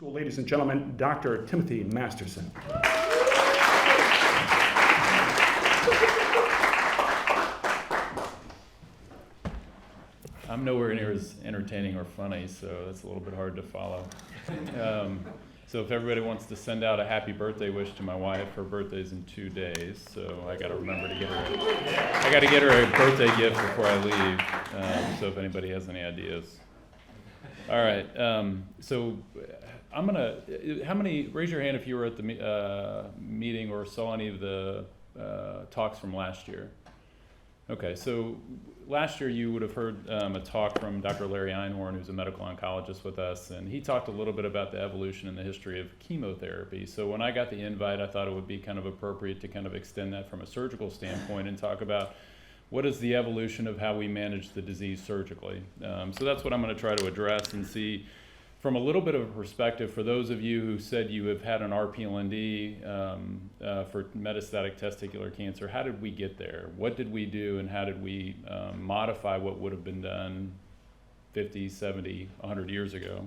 Ladies and gentlemen, Dr. Timothy Masterson. I'm nowhere near as entertaining or funny, so it's a little bit hard to follow. So if everybody wants to send out a happy birthday wish to my wife, her birthday's in 2 days, so I got to remember to get her a birthday gift before I leave. So if anybody has any ideas. All right. So I'm gonna. Raise your hand if you were at the meeting or saw any of the talks from last year. Okay, so last year you would have heard a talk from Dr. Larry Einhorn, who's a medical oncologist with us, and he talked a little bit about the evolution and the history of chemotherapy. So when I got the invite, I thought it would be kind of appropriate to kind of extend that from a surgical standpoint and talk about what is the evolution of how we manage the disease surgically. So that's what I'm going to try to address and see from a little bit of a perspective for those of you who said you have had an RPLND for metastatic testicular cancer. How did we get there? What did we do, and how did we modify what would have been done 50, 70, 100 years ago?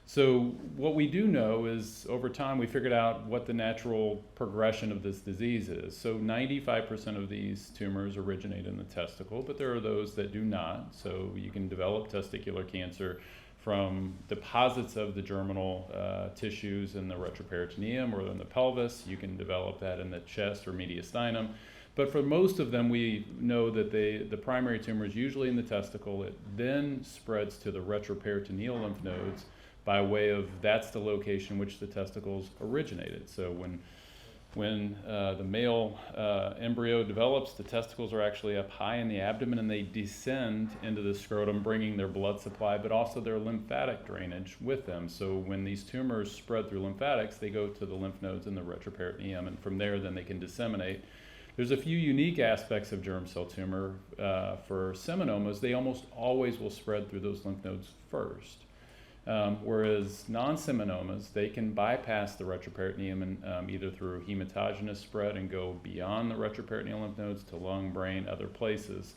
So what we do know is over time we figured out what the natural progression of this disease is. So 95% of these tumors originate in the testicle, but there are those that do not. So you can develop testicular cancer from deposits of the germinal tissues in the retroperitoneum or in the pelvis. You can develop that in the chest or mediastinum. But for most of them, we know that the primary tumor is usually in the testicle. It then spreads to the retroperitoneal lymph nodes by way of that's the location which the testicles originated. So when the male embryo develops, the testicles are actually up high in the abdomen and they descend into the scrotum, bringing their blood supply, but also their lymphatic drainage with them. So when these tumors spread through lymphatics, they go to the lymph nodes in the retroperitoneum, and from there, then they can disseminate. There's a few unique aspects of germ cell tumor. For seminomas, they almost always will spread through those lymph nodes first. Whereas non-seminomas, they can bypass the retroperitoneum and either through hematogenous spread and go beyond the retroperitoneal lymph nodes to lung, brain, other places.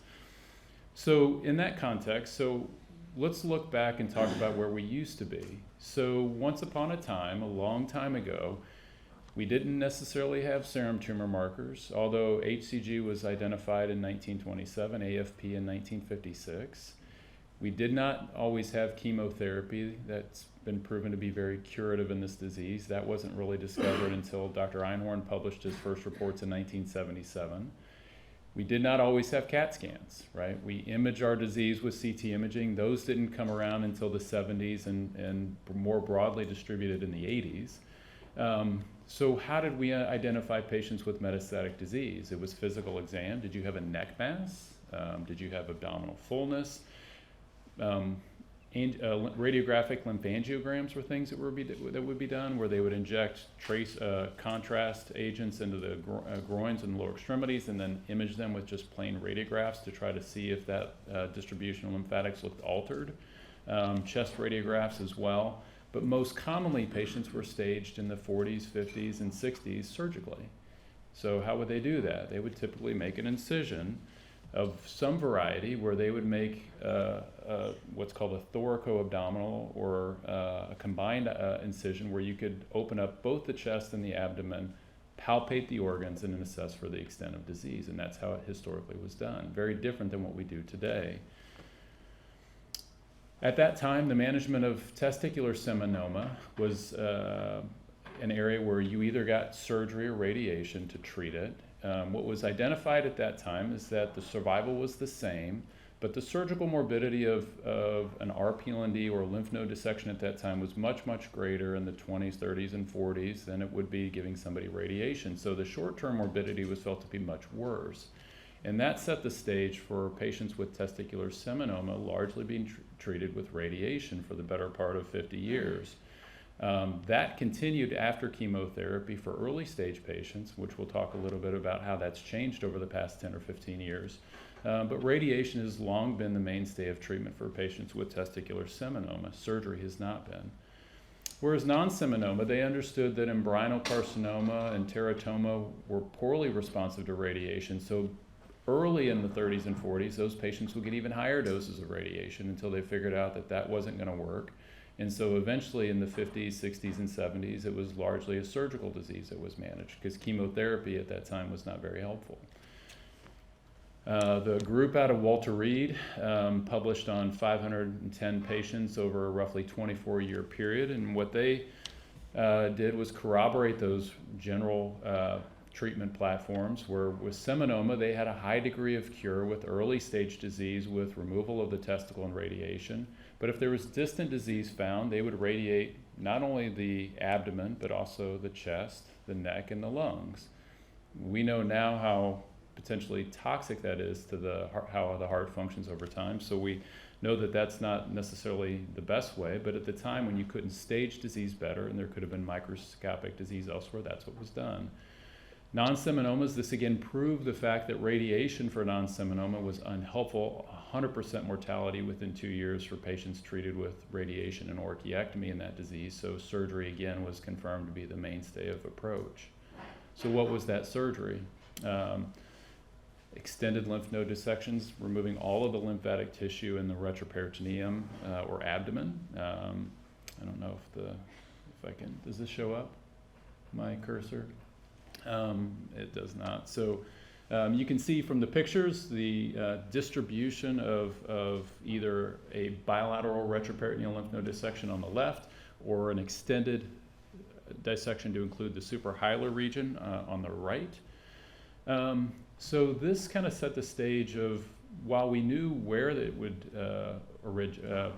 So in that context, so let's look back and talk about where we used to be. So once upon a time, a long time ago, we didn't necessarily have serum tumor markers, although HCG was identified in 1927, AFP in 1956. We did not always have chemotherapy. That's been proven to be very curative in this disease. That wasn't really discovered until Dr. Einhorn published his first reports in 1977. We did not always have CAT scans, right? We image our disease with CT imaging. Those didn't come around until the 70s and more broadly distributed in the 80s. So how did we identify patients with metastatic disease? It was physical exam. Did you have a neck mass? Did you have abdominal fullness? Radiographic lymphangiograms were things that would be done, where they would inject contrast agents into the groins and lower extremities and then image them with just plain radiographs to try to see if that distribution of lymphatics looked altered. Chest radiographs as well. But most commonly, patients were staged in the 40s, 50s, and 60s surgically. So how would they do that? They would typically make an incision of some variety where they would make what's called a thoracoabdominal or a combined incision where you could open up both the chest and the abdomen, palpate the organs, and then assess for the extent of disease. And that's how it historically was done. Very different than what we do today. At that time, the management of testicular seminoma was an area where you either got surgery or radiation to treat it. What was identified at that time is that the survival was the same, but the surgical morbidity of an RPLND or lymph node dissection at that time was much, much greater in the 20s, 30s, and 40s than it would be giving somebody radiation. So the short-term morbidity was felt to be much worse. And that set the stage for patients with testicular seminoma largely being treated with radiation for the better part of 50 years. That continued after chemotherapy for early stage patients, which we'll talk a little bit about how that's changed over the past 10 or 15 years. But radiation has long been the mainstay of treatment for patients with testicular seminoma. Surgery has not been. Whereas non-seminoma, they understood that embryonal carcinoma and teratoma were poorly responsive to radiation. So early in the 30s and 40s, those patients would get even higher doses of radiation until they figured out that that wasn't going to work. And so eventually in the 50s, 60s, and 70s, it was largely a surgical disease that was managed because chemotherapy at that time was not very helpful. The group out of Walter Reed published on 510 patients over a roughly 24-year period, and what they did was corroborate those general treatment platforms where with seminoma they had a high degree of cure with early stage disease with removal of the testicle and radiation. But if there was distant disease found, they would radiate not only the abdomen but also the chest, the neck, and the lungs. We know now how potentially toxic that is to how the heart functions over time, so we know that that's not necessarily the best way, but at the time when you couldn't stage disease better and there could have been microscopic disease elsewhere, that's what was done. Non-seminomas, this again proved the fact that radiation for non-seminoma was unhelpful, 100% mortality within 2 years for patients treated with radiation and orchiectomy in that disease, so surgery again was confirmed to be the mainstay of approach. So what was that surgery? Extended lymph node dissections, removing all of the lymphatic tissue in the retroperitoneum or abdomen. I don't know if I can, does this show up, my cursor? It does not. So you can see from the pictures the distribution of either a bilateral retroperitoneal lymph node dissection on the left or an extended dissection to include the suprahilar region on the right. So this kind of set the stage of, while we knew where it would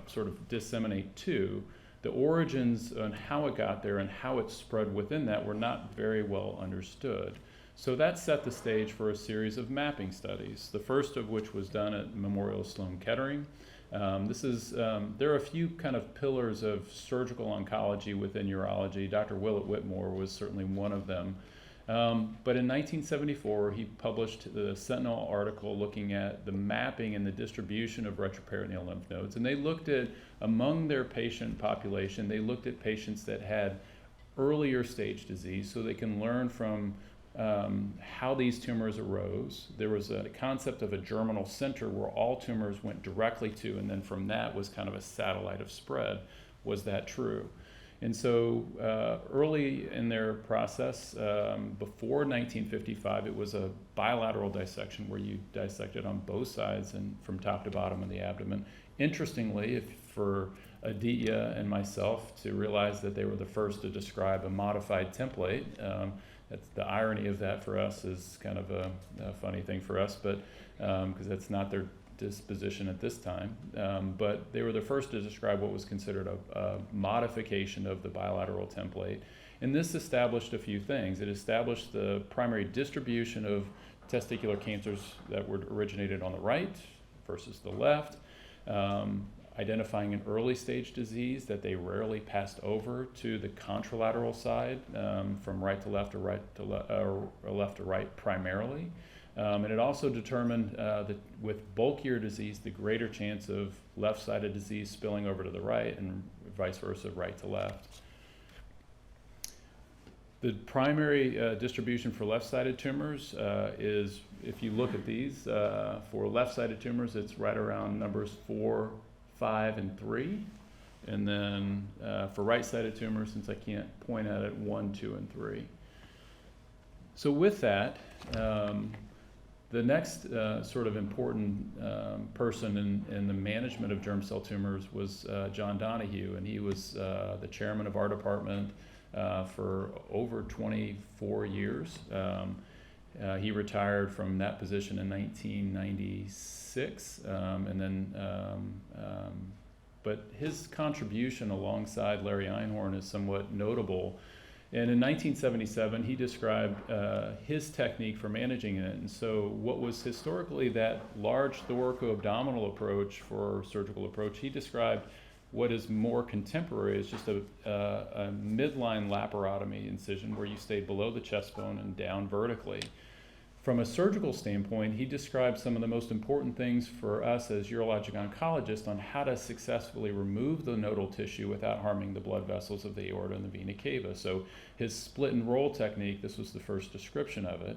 sort of disseminate to, the origins and how it got there and how it spread within that were not very well understood. So that set the stage for a series of mapping studies, the first of which was done at Memorial Sloan Kettering. There are a few kind of pillars of surgical oncology within urology. Dr. Willett Whitmore was certainly one of them. But in 1974, he published the Sentinel article looking at the mapping and the distribution of retroperitoneal lymph nodes. And they looked at, among their patient population, they looked at patients that had earlier stage disease so they can learn from how these tumors arose. There was a concept of a germinal center where all tumors went directly to, and then from that was kind of a satellite of spread. Was that true? And so early in their process, before 1955, it was a bilateral dissection where you dissected on both sides and from top to bottom of the abdomen. Interestingly, for Aditya and myself to realize that they were the first to describe a modified template, that's the irony of that for us is kind of a funny thing for us, but because that's not their disposition at this time, but they were the first to describe what was considered a modification of the bilateral template. And this established a few things. It established the primary distribution of testicular cancers that were originated on the right versus the left, identifying an early stage disease that they rarely passed over to the contralateral side, from right to left or left to right primarily. And it also determined that with bulkier disease, the greater chance of left-sided disease spilling over to the right and vice versa, right to left. The primary distribution for left-sided tumors is, if you look at these, for left-sided tumors, it's right around numbers 4, 5, and 3. And then for right-sided tumors, since I can't point at it, 1, 2, and 3. So with that, the next sort of important person in the management of germ cell tumors was John Donahue, and he was the chairman of our department for over 24 years. He retired from that position in 1996, and then, but his contribution alongside Larry Einhorn is somewhat notable. And in 1977, he described his technique for managing it. And so what was historically that large thoracoabdominal approach for surgical approach, he described what is more contemporary as just a midline laparotomy incision where you stay below the chest bone and down vertically. From a surgical standpoint, he described some of the most important things for us as urologic oncologists on how to successfully remove the nodal tissue without harming the blood vessels of the aorta and the vena cava. So his split and roll technique, this was the first description of it.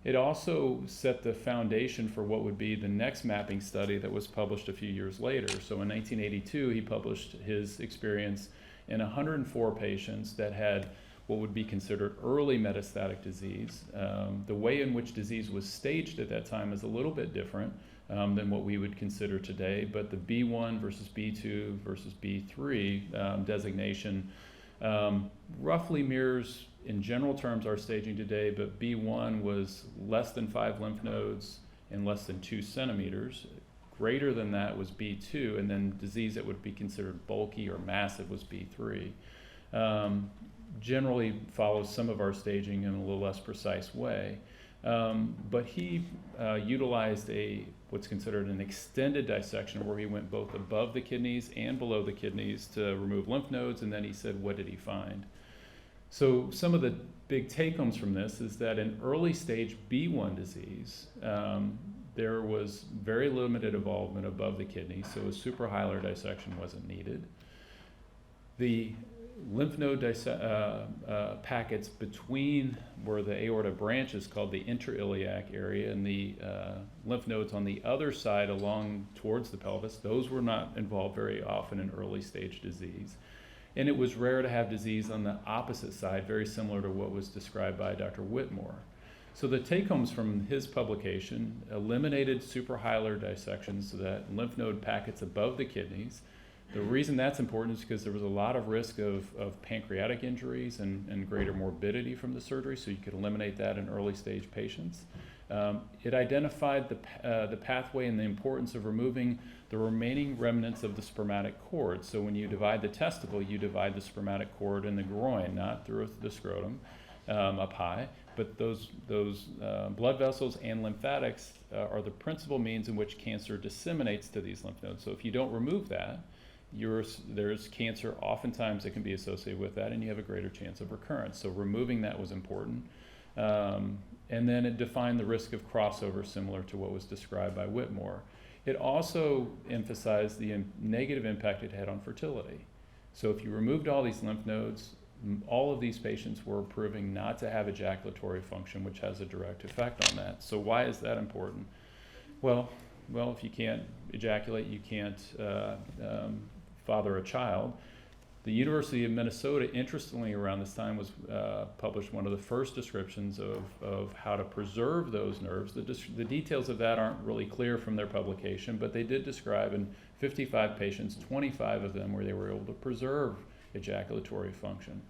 It also set the foundation for what would be the next mapping study that was published a few years later. So in 1982, he published his experience in 104 patients that had what would be considered early metastatic disease. The way in which disease was staged at that time is a little bit different than what we would consider today, but the B1 versus B2 versus B3 designation roughly mirrors, in general terms, our staging today, but B1 was less than 5 lymph nodes and less than 2 centimeters. Greater than that was B2, and then disease that would be considered bulky or massive was B3. Generally follows some of our staging in a little less precise way. But he utilized what's considered an extended dissection, where he went both above the kidneys and below the kidneys to remove lymph nodes, and then he said, what did he find? So some of the big take-homes from this is that in early stage B1 disease, there was very limited involvement above the kidneys, so a suprahilar dissection wasn't needed. The lymph node packets between where the aorta branches, called the interiliac area, and the lymph nodes on the other side along towards the pelvis, those were not involved very often in early stage disease. And it was rare to have disease on the opposite side, very similar to what was described by Dr. Whitmore. So the take-homes from his publication eliminated suprahilar dissections, so that lymph node packets above the kidneys. The reason that's important is because there was a lot of risk of pancreatic injuries and greater morbidity from the surgery, so you could eliminate that in early stage patients. It identified the pathway and the importance of removing the remaining remnants of the spermatic cord. So when you divide the testicle, you divide the spermatic cord in the groin, not through the scrotum up high, but those blood vessels and lymphatics are the principal means in which cancer disseminates to these lymph nodes. So if you don't remove that, there's cancer oftentimes that can be associated with that, and you have a greater chance of recurrence. So removing that was important. And then it defined the risk of crossover, similar to what was described by Whitmore. It also emphasized the negative impact it had on fertility. So if you removed all these lymph nodes, all of these patients were proving not to have ejaculatory function, which has a direct effect on that. So why is that important? Well, if you can't ejaculate, you can't father a child. The University of Minnesota, interestingly, around this time was published one of the first descriptions of how to preserve those nerves. The details of that aren't really clear from their publication, but they did describe in 55 patients, 25 of them where they were able to preserve ejaculatory function.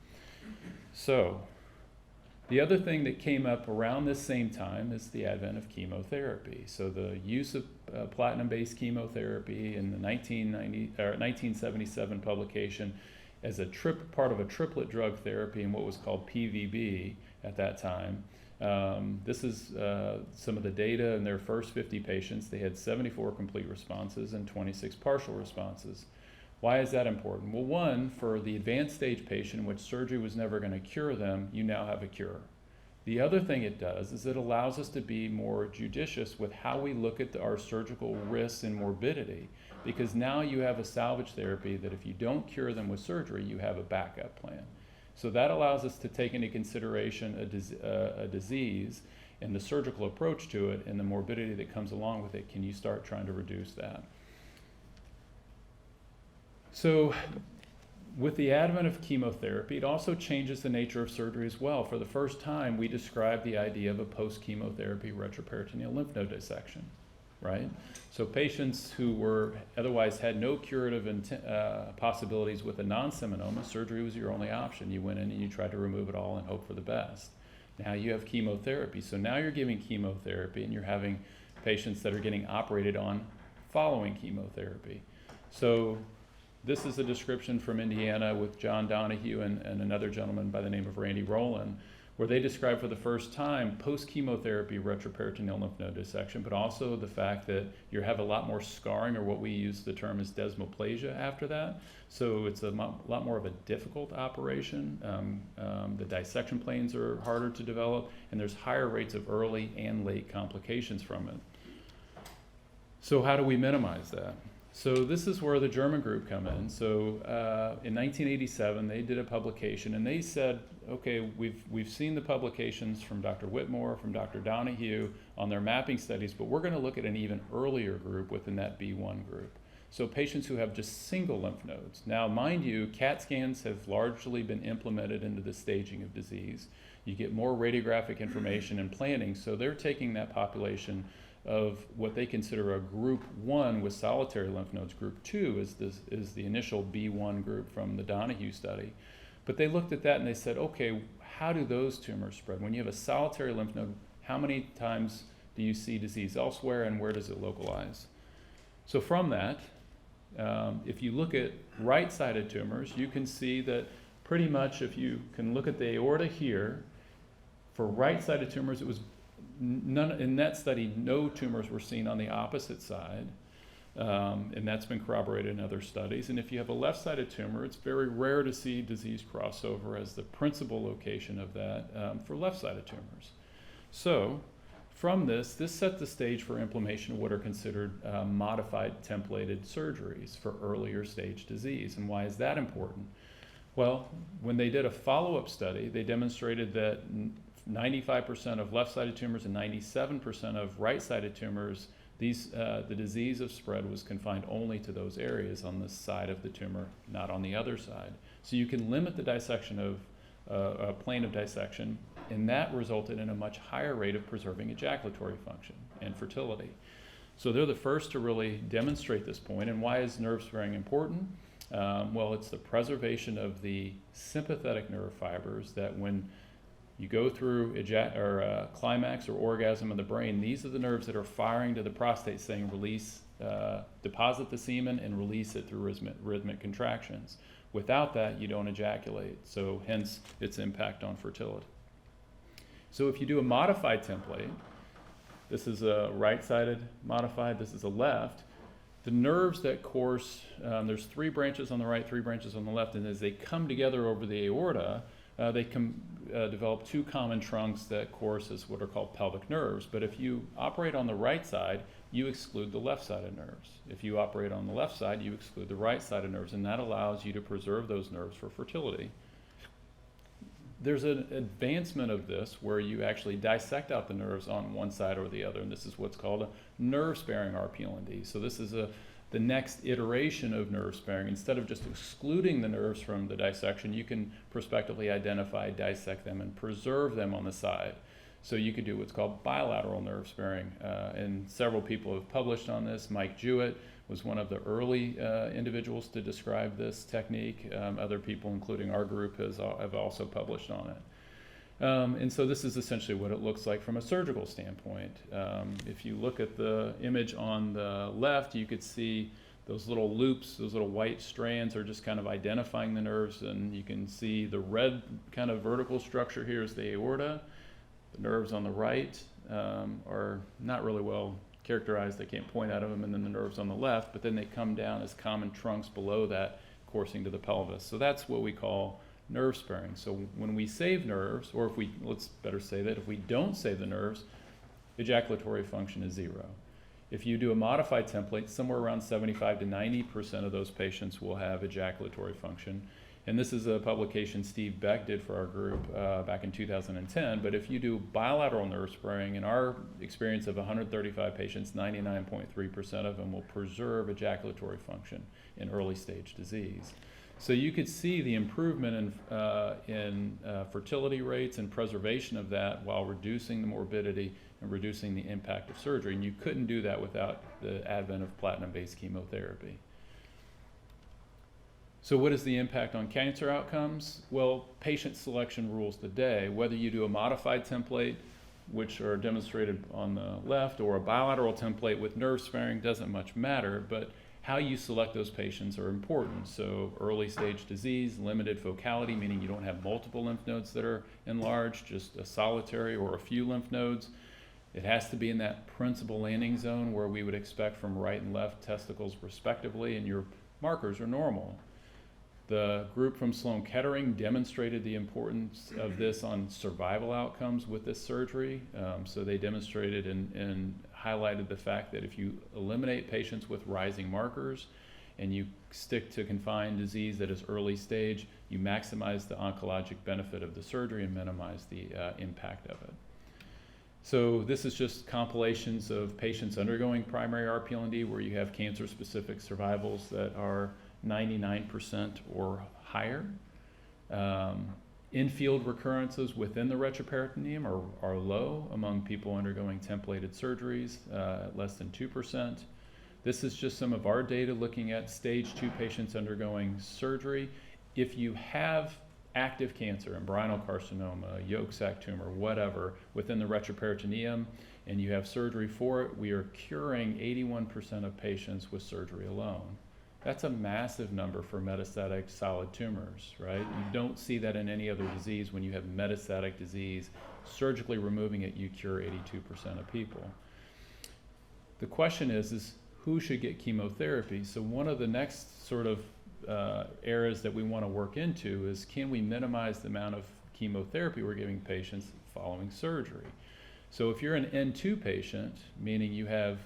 So the other thing that came up around this same time is the advent of chemotherapy. So the use of platinum-based chemotherapy in the 1977 publication as a part of a triplet drug therapy in what was called PVB at that time. This is some of the data in their first 50 patients. They had 74 complete responses and 26 partial responses. Why is that important? Well, one, for the advanced stage patient in which surgery was never going to cure them, you now have a cure. The other thing it does is it allows us to be more judicious with how we look at our surgical risks and morbidity, because now you have a salvage therapy that if you don't cure them with surgery, you have a backup plan. So that allows us to take into consideration a disease and the surgical approach to it and the morbidity that comes along with it. Can you start trying to reduce that? So with the advent of chemotherapy, it also changes the nature of surgery as well. For the first time, we described the idea of a post-chemotherapy retroperitoneal lymph node dissection, right? So patients who were otherwise had no curative possibilities with a non-seminoma, surgery was your only option. You went in and you tried to remove it all and hope for the best. Now you have chemotherapy. So now you're giving chemotherapy and you're having patients that are getting operated on following chemotherapy. So this is a description from Indiana with John Donahue and another gentleman by the name of Randy Rowland, where they describe for the first time post-chemotherapy retroperitoneal lymph node dissection, but also the fact that you have a lot more scarring, or what we use the term is desmoplasia after that. So it's a lot more of a difficult operation. The dissection planes are harder to develop, and there's higher rates of early and late complications from it. So how do we minimize that? So this is where the German group come in. So in 1987, they did a publication, and they said, okay, we've seen the publications from Dr. Whitmore, from Dr. Donahue on their mapping studies, but we're going to look at an even earlier group within that B1 group. So patients who have just single lymph nodes. Now, mind you, CAT scans have largely been implemented into the staging of disease. You get more radiographic information and planning, so they're taking that population of what they consider a group 1 with solitary lymph nodes. Group 2 is the initial B1 group from the Donahue study. But they looked at that and they said, okay, how do those tumors spread? When you have a solitary lymph node, how many times do you see disease elsewhere, and where does it localize? So from that, if you look at right-sided tumors, you can see that pretty much, if you can look at the aorta here, for right-sided tumors, it was none, in that study, no tumors were seen on the opposite side, and that's been corroborated in other studies. And if you have a left-sided tumor, it's very rare to see disease crossover as the principal location of that for left-sided tumors. So from this set the stage for implementation of what are considered modified templated surgeries for earlier stage disease. And why is that important? Well, when they did a follow-up study, they demonstrated that 95% of left-sided tumors and 97% of right-sided tumors, the disease of spread was confined only to those areas on the side of the tumor, not on the other side. So you can limit the dissection of a plane of dissection, and that resulted in a much higher rate of preserving ejaculatory function and fertility. So they're the first to really demonstrate this point. And why is nerve sparing important? Well, it's the preservation of the sympathetic nerve fibers that when you go through climax or orgasm of the brain, these are the nerves that are firing to the prostate saying release, deposit the semen and release it through rhythmic contractions. Without that, you don't ejaculate, so hence its impact on fertility. So if you do a modified template, this is a right-sided modified, this is a left, the nerves that course, there's 3 branches on the right, 3 branches on the left, and as they come together over the aorta, they can develop 2 common trunks that course as what are called pelvic nerves. But if you operate on the right side, you exclude the left-sided nerves. If you operate on the left side, you exclude the right-sided nerves, and that allows you to preserve those nerves for fertility. There's an advancement of this where you actually dissect out the nerves on one side or the other, and this is what's called a nerve-sparing RPLND. So this is the next iteration of nerve sparing. Instead of just excluding the nerves from the dissection, you can prospectively identify, dissect them, and preserve them on the side. So you could do what's called bilateral nerve sparing, and several people have published on this. Mike Jewett was one of the early individuals to describe this technique. Other people, including our group, have also published on it. And so this is essentially what it looks like from a surgical standpoint. If you look at the image on the left, you could see those little loops, those little white strands are just kind of identifying the nerves, and you can see the red kind of vertical structure here is the aorta. The nerves on the right are not really well characterized, I can't point out of them, and then the nerves on the left, but then they come down as common trunks below that, coursing to the pelvis. So that's what we call nerve sparing. So when we save nerves, or let's better say that if we don't save the nerves, ejaculatory function is 0. If you do a modified template, somewhere around 75 to 90% of those patients will have ejaculatory function. And this is a publication Steve Beck did for our group back in 2010. But if you do bilateral nerve sparing, in our experience of 135 patients, 99.3% of them will preserve ejaculatory function in early stage disease. So you could see the improvement in fertility rates and preservation of that while reducing the morbidity and reducing the impact of surgery. And you couldn't do that without the advent of platinum-based chemotherapy. So what is the impact on cancer outcomes? Well, patient selection rules the day. Whether you do a modified template, which are demonstrated on the left, or a bilateral template with nerve sparing, doesn't much matter, but how you select those patients are important. So early stage disease, limited focality, meaning you don't have multiple lymph nodes that are enlarged, just a solitary or a few lymph nodes. It has to be in that principal landing zone where we would expect from right and left testicles respectively, and your markers are normal. The group from Sloan Kettering demonstrated the importance of this on survival outcomes with this surgery. So they demonstrated in highlighted the fact that if you eliminate patients with rising markers and you stick to confined disease that is early stage, you maximize the oncologic benefit of the surgery and minimize the impact of it. So this is just compilations of patients undergoing primary RPLND where you have cancer-specific survivals that are 99% or higher. In-field recurrences within the retroperitoneum are low among people undergoing templated surgeries, at less than 2%. This is just some of our data looking at stage 2 patients undergoing surgery. If you have active cancer, embryonal carcinoma, yolk sac tumor, whatever, within the retroperitoneum, and you have surgery for it, we are curing 81% of patients with surgery alone. That's a massive number for metastatic solid tumors, right? You don't see that in any other disease. When you have metastatic disease, surgically removing it, you cure 82% of people. The question is who should get chemotherapy? So one of the next sort of areas that we want to work into is, can we minimize the amount of chemotherapy we're giving patients following surgery? So if you're an N2 patient, meaning you have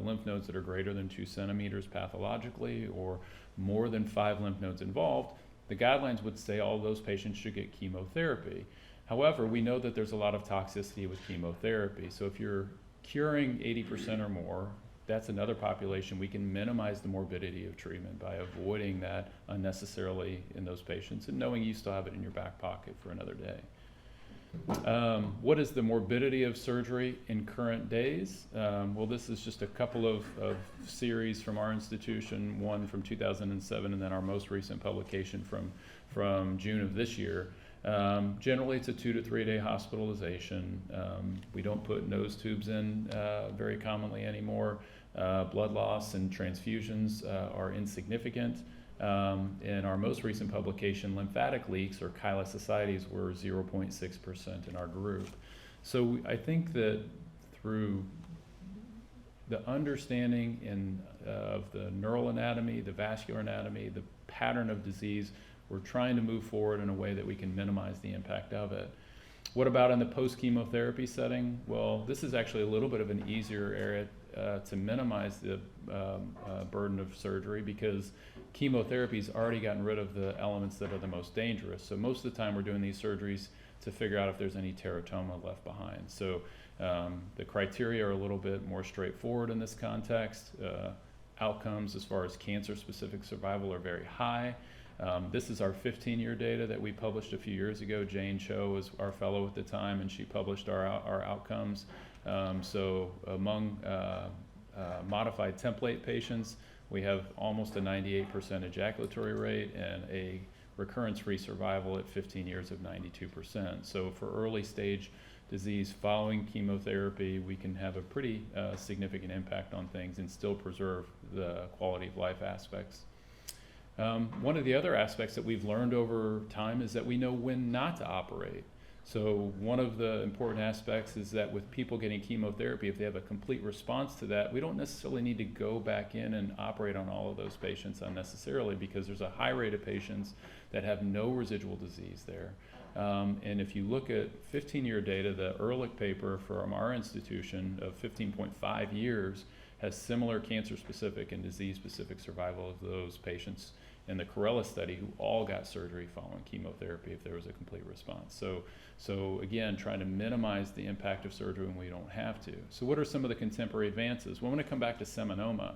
lymph nodes that are greater than 2 centimeters pathologically or more than 5 lymph nodes involved, the guidelines would say all those patients should get chemotherapy. However, we know that there's a lot of toxicity with chemotherapy. So if you're curing 80% or more, that's another population. We can minimize the morbidity of treatment by avoiding that unnecessarily in those patients and knowing you still have it in your back pocket for another day. What is the morbidity of surgery in current days? Well, this is just a couple of series from our institution, one from 2007 and then our most recent publication from June of this year. Generally, it's a 2 to 3 day hospitalization. We don't put nose tubes in very commonly anymore. Blood loss and transfusions are insignificant. In our most recent publication, lymphatic leaks or chylosocieties were 0.6% in our group. So I think that through the understanding of the neural anatomy, the vascular anatomy, the pattern of disease, we're trying to move forward in a way that we can minimize the impact of it. What about in the post-chemotherapy setting? Well, this is actually a little bit of an easier area to minimize the burden of surgery because chemotherapy's already gotten rid of the elements that are the most dangerous. So most of the time we're doing these surgeries to figure out if there's any teratoma left behind. So the criteria are a little bit more straightforward in this context. Outcomes as far as cancer-specific survival are very high. This is our 15-year data that we published a few years ago. Jane Cho was our fellow at the time, and she published our outcomes. So among modified template patients, we have almost a 98% ejaculatory rate and a recurrence-free survival at 15 years of 92%. So for early stage disease following chemotherapy, we can have a pretty significant impact on things and still preserve the quality of life aspects. One of the other aspects that we've learned over time is that we know when not to operate. So one of the important aspects is that with people getting chemotherapy, if they have a complete response to that, we don't necessarily need to go back in and operate on all of those patients unnecessarily because there's a high rate of patients that have no residual disease there. And if you look at 15-year data, the Ehrlich paper from our institution of 15.5 years has similar cancer-specific and disease-specific survival of those patients in the Corella study who all got surgery following chemotherapy if there was a complete response. So again, trying to minimize the impact of surgery when we don't have to. So what are some of the contemporary advances? Well, I'm going to come back to seminoma.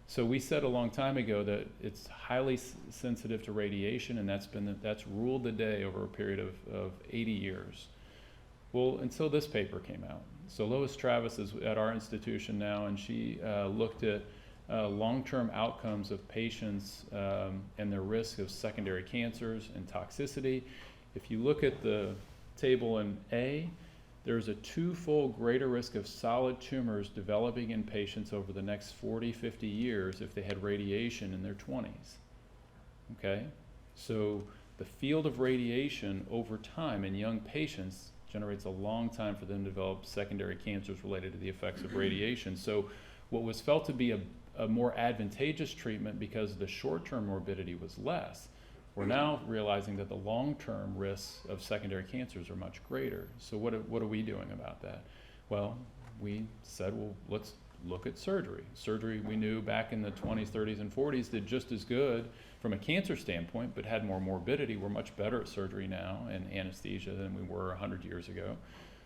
So we said a long time ago that it's highly sensitive to radiation, and that's ruled the day over a period of 80 years. Well, until this paper came out. So Lois Travis is at our institution now, and she looked at long-term outcomes of patients and their risk of secondary cancers and toxicity. If you look at the table in A, there's a 2-fold greater risk of solid tumors developing in patients over the next 40, 50 years if they had radiation in their 20s. Okay? So the field of radiation over time in young patients generates a long time for them to develop secondary cancers related to the effects of radiation. So what was felt to be a more advantageous treatment because the short-term morbidity was less, we're now realizing that the long-term risks of secondary cancers are much greater. So what are we doing about that? Well, we said, well, let's look at surgery. Surgery, we knew back in the 20s, 30s, and 40s did just as good from a cancer standpoint, but had more morbidity. We're much better at surgery now and anesthesia than we were 100 years ago.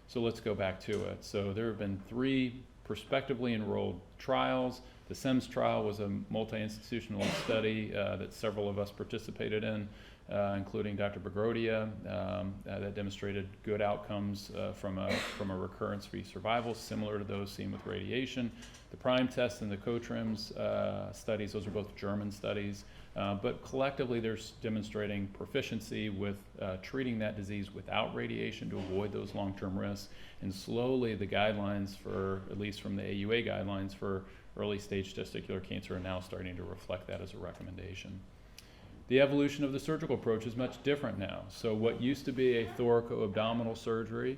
So let's go back to it. So there have been 3 prospectively enrolled trials. The SEMS trial was a multi-institutional study that several of us participated in, including Dr. Bagrodia, that demonstrated good outcomes from a recurrence-free survival, similar to those seen with radiation. The PRIME test and the COTRIMS studies, those are both German studies, but collectively they're demonstrating proficiency with treating that disease without radiation to avoid those long-term risks. And slowly the guidelines for, at least from the AUA guidelines for early stage testicular cancer, are now starting to reflect that as a recommendation. The evolution of the surgical approach is much different now. So what used to be a thoraco-abdominal surgery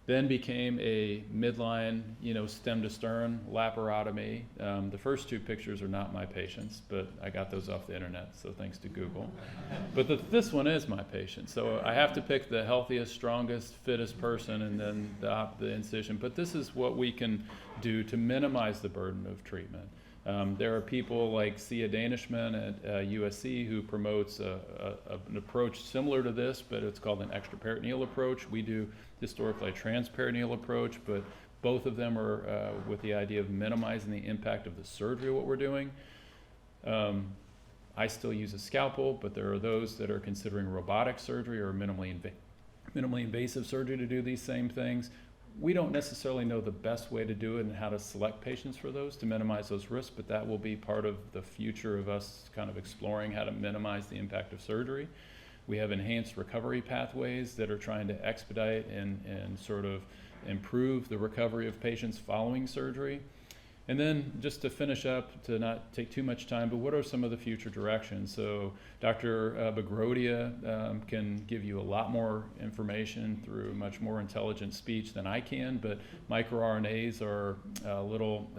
then became a midline, stem to stern laparotomy. The first 2 pictures are not my patients, but I got those off the internet, so thanks to Google. But this one is my patient, so I have to pick the healthiest, strongest, fittest person and then the incision. But this is what we can do to minimize the burden of treatment. There are people like Sia Danishman at USC who promotes an approach similar to this, but it's called an extraperitoneal approach. We do historically a transperitoneal approach, but both of them are with the idea of minimizing the impact of the surgery of what we're doing. I still use a scalpel, but there are those that are considering robotic surgery or minimally invasive surgery to do these same things. We don't necessarily know the best way to do it and how to select patients for those to minimize those risks, but that will be part of the future of us kind of exploring how to minimize the impact of surgery. We have enhanced recovery pathways that are trying to expedite and sort of improve the recovery of patients following surgery. And then just to finish up, to not take too much time, but what are some of the future directions? So Dr. Bagrodia can give you a lot more information through much more intelligent speech than I can, but microRNAs are little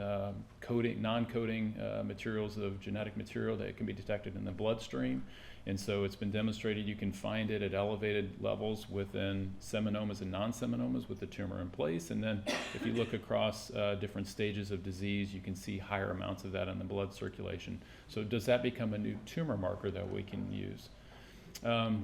non-coding materials of genetic material that can be detected in the bloodstream. And so it's been demonstrated you can find it at elevated levels within seminomas and non-seminomas with the tumor in place. And then if you look across different stages of disease, you can see higher amounts of that in the blood circulation. So does that become a new tumor marker that we can use?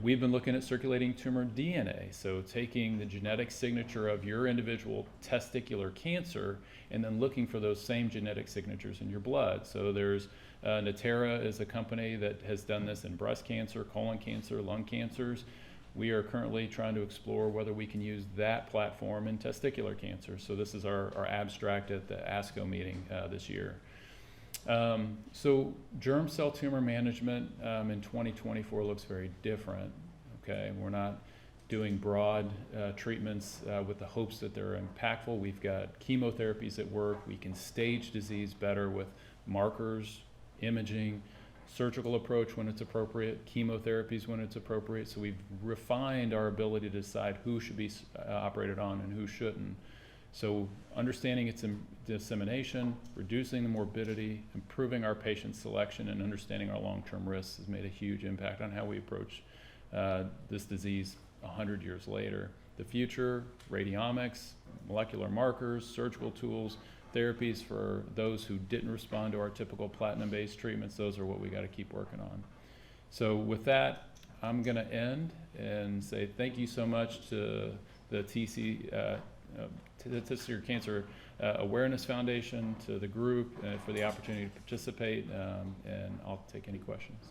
We've been looking at circulating tumor DNA, so taking the genetic signature of your individual testicular cancer and then looking for those same genetic signatures in your blood. So there's Natera is a company that has done this in breast cancer, colon cancer, lung cancers. We are currently trying to explore whether we can use that platform in testicular cancer. So this is our abstract at the ASCO meeting this year. So germ cell tumor management in 2024 looks very different. Okay, we're not doing broad treatments with the hopes that they're impactful. We've got chemotherapies that work. We can stage disease better with markers, imaging, surgical approach when it's appropriate, chemotherapies when it's appropriate. So we've refined our ability to decide who should be operated on and who shouldn't. So understanding its dissemination, reducing the morbidity, improving our patient selection, and understanding our long-term risks has made a huge impact on how we approach this disease 100 years later. The future, radiomics, molecular markers, surgical tools, therapies for those who didn't respond to our typical platinum-based treatments, those are what we got to keep working on. So with that, I'm going to end and say thank you so much to the Testicular Cancer Awareness Foundation, to the group for the opportunity to participate, and I'll take any questions.